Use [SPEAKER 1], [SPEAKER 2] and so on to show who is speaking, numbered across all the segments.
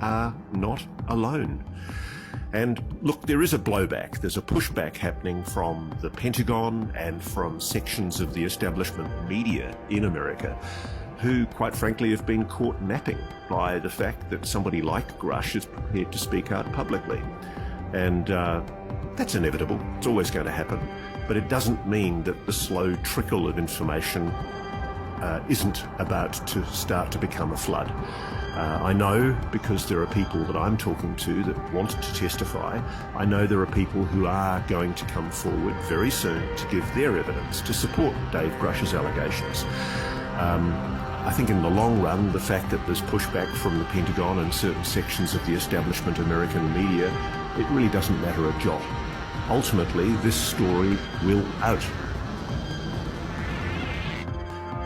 [SPEAKER 1] are not alone. And look, there is a blowback. There's a pushback happening from the Pentagon and from sections of the establishment media in America who, quite frankly, have been caught napping by the fact that somebody like Grush is prepared to speak out publicly. And that's inevitable. It's always going to happen. But it doesn't mean that the slow trickle of information isn't about to start to become a flood. I know, because there are people that I'm talking to that want to testify, I know there are people who are going to come forward very soon to give their evidence to support Dave Grush's allegations. I think in the long run, the fact that there's pushback from the Pentagon and certain sections of the establishment American media, it really doesn't matter a jot. Ultimately, this story will out.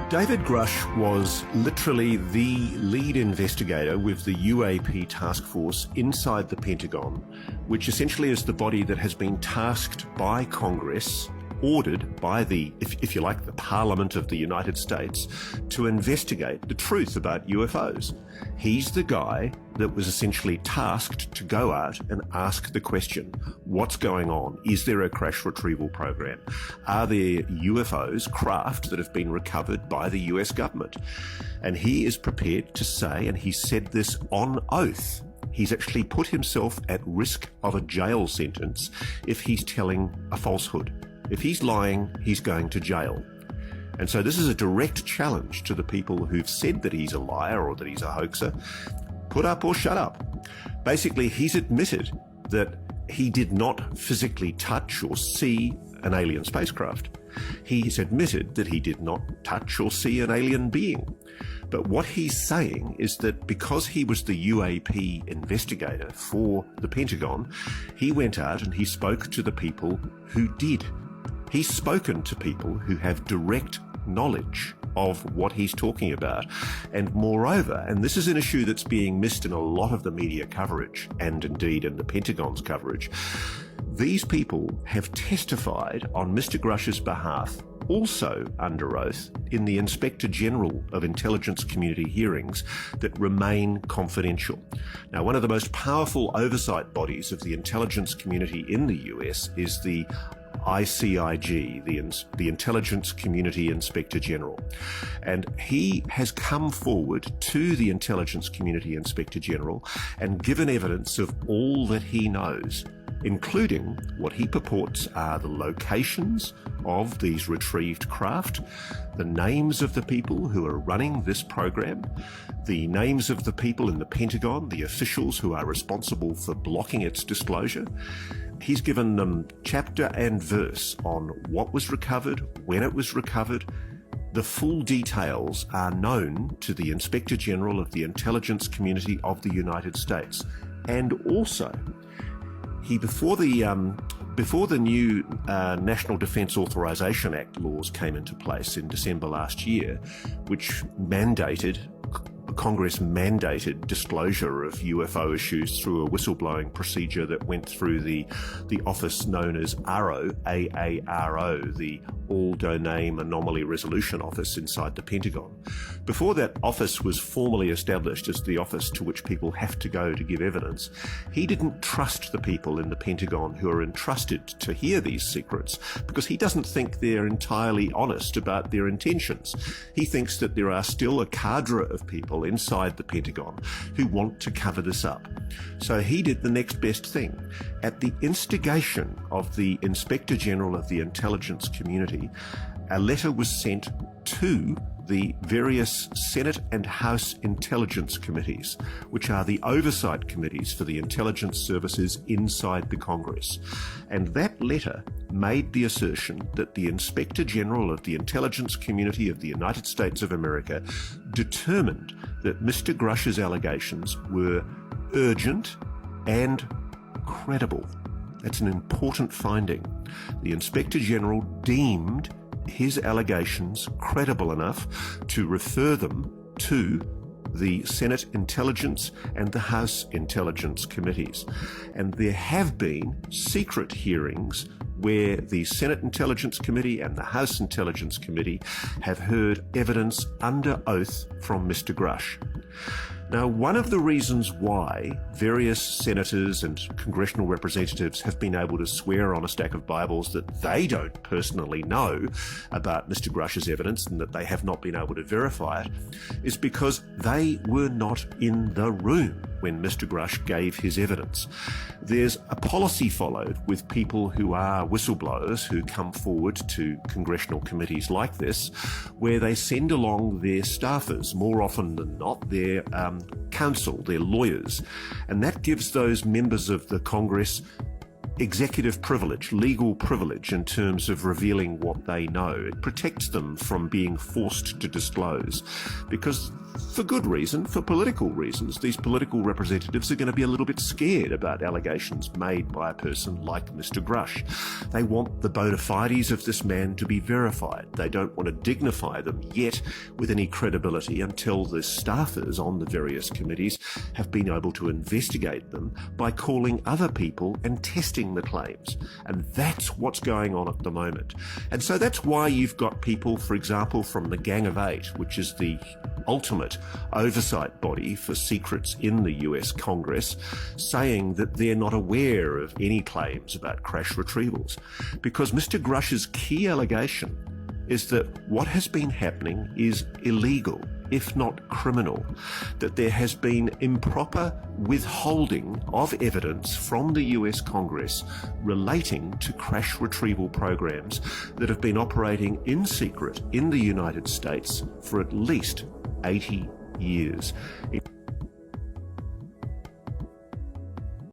[SPEAKER 1] David Grush was literally the lead investigator with the UAP task force inside the Pentagon, which essentially is the body that has been tasked by Congress, ordered by the, if you like, the Parliament of the United States, to investigate the truth about UFOs. He's the guy that was essentially tasked to go out and ask the question, what's going on? Is there a crash retrieval program? Are there UFOs, craft, that have been recovered by the US government? And he is prepared to say, and he said this on oath, he's actually put himself at risk of a jail sentence if he's telling a falsehood. If he's lying, he's going to jail. And so this is a direct challenge to the people who've said that he's a liar or that he's a hoaxer. Put up or shut up. Basically, he's admitted that he did not physically touch or see an alien spacecraft. He's admitted that he did not touch or see an alien being. But what he's saying is that because he was the UAP investigator for the Pentagon, he went out and he spoke to the people who did. He's spoken to people who have direct knowledge of what he's talking about. And moreover, and this is an issue that's being missed in a lot of the media coverage, and indeed in the Pentagon's coverage, these people have testified on Mr. Grush's behalf, also under oath, in the Inspector General of Intelligence Community hearings that remain confidential. Now, one of the most powerful oversight bodies of the intelligence community in the US is the ICIG, the Intelligence Community Inspector General. And he has come forward to the Intelligence Community Inspector General and given evidence of all that he knows, including what he purports are the locations of these retrieved craft, the names of the people who are running this program, the names of the people in the Pentagon, the officials who are responsible for blocking its disclosure. He's given them chapter and verse on what was recovered, when it was recovered. The full details are known to the Inspector General of the Intelligence Community of the United States. And also, before the new National Defense Authorization Act laws came into place in December last year, which Congress mandated disclosure of UFO issues through a whistleblowing procedure that went through the office known as AARO, AARO, the All Domain Anomaly Resolution Office inside the Pentagon. Before that office was formally established as the office to which people have to go to give evidence, he didn't trust the people in the Pentagon who are entrusted to hear these secrets because he doesn't think they're entirely honest about their intentions. He thinks that there are still a cadre of people inside the Pentagon who want to cover this up. So he did the next best thing. At the instigation of the Inspector General of the Intelligence Community, a letter was sent to the various Senate and House Intelligence Committees, which are the oversight committees for the intelligence services inside the Congress. And that letter made the assertion that the Inspector General of the Intelligence Community of the United States of America determined that Mr. Grush's allegations were urgent and credible. That's an important finding. The Inspector General deemed his allegations credible enough to refer them to the Senate Intelligence and the House Intelligence Committees. And there have been secret hearings where the Senate Intelligence Committee and the House Intelligence Committee have heard evidence under oath from Mr. Grush. Now, one of the reasons why various senators and congressional representatives have been able to swear on a stack of Bibles that they don't personally know about Mr. Grush's evidence and that they have not been able to verify it is because they were not in the room when Mr. Grush gave his evidence. There's a policy followed with people who are whistleblowers who come forward to congressional committees like this, where they send along their staffers, more often than not, their counsel, their lawyers, and that gives those members of the Congress executive privilege, legal privilege in terms of revealing what they know. It protects them from being forced to disclose because, for good reason, for political reasons, these political representatives are going to be a little bit scared about allegations made by a person like Mr. Grush. They want the bona fides of this man to be verified. They don't want to dignify them yet with any credibility until the staffers on the various committees have been able to investigate them by calling other people and testing the claims. And that's what's going on at the moment. And so that's why you've got people, for example, from the Gang of Eight, which is the ultimate oversight body for secrets in the US Congress, saying that they're not aware of any claims about crash retrievals. Because Mr. Grush's key allegation is that what has been happening is illegal, if not criminal, that there has been improper withholding of evidence from the US Congress relating to crash retrieval programs that have been operating in secret in the United States for at least 80 years.